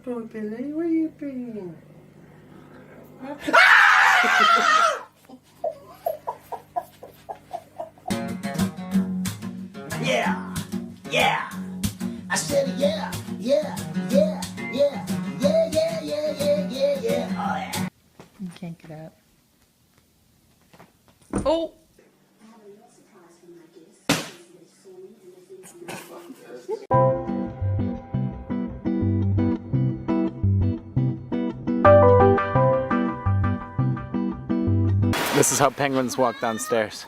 poor Billy. Where you been? Yeah, yeah. I said yeah, yeah, yeah, yeah, yeah, yeah, yeah, yeah, yeah, yeah. Oh yeah. You can't get up. Oh! This is how penguins walk downstairs.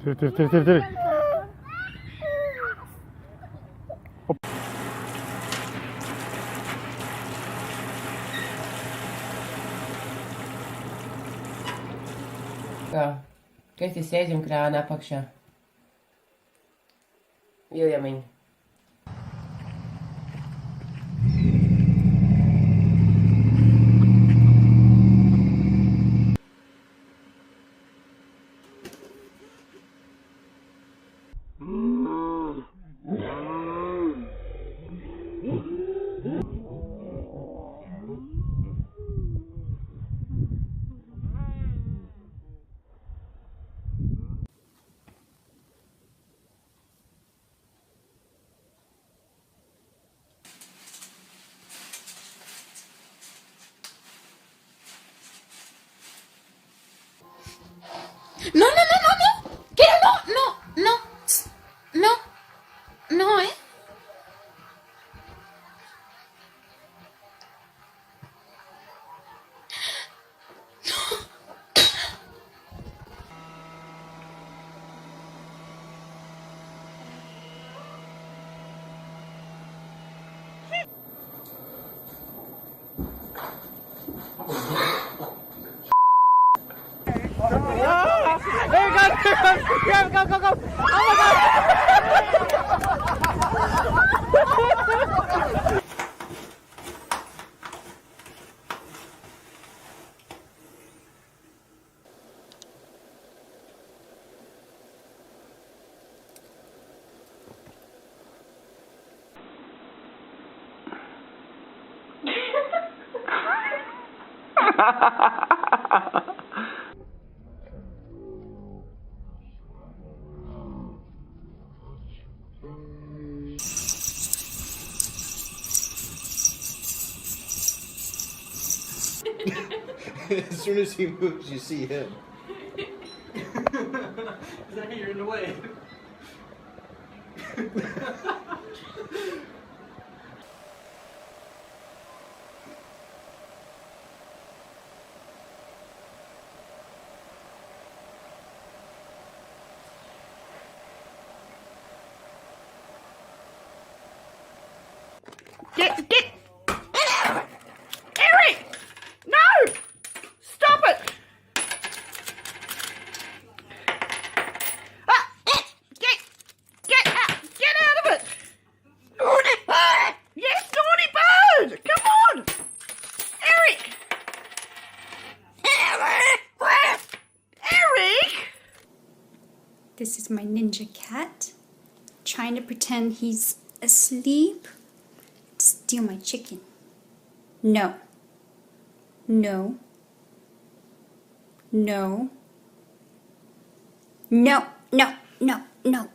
Dur. Kā? Kas ir sēžam krāna apakšā? Viljamiņ. No, no, no, no, no! Quiero, no, no, no, no, no, ¿eh? There you go! Grab, go! Oh my god! As soon as he moves, you see him. Zach, you're in the way. Get! Eric! No! Stop it! Get out of it! Naughty bird! Yes, naughty bird! Come on! Eric! Eric! This is my ninja cat, trying to pretend he's asleep. Steal my chicken. No. No. No. No, no, no, no.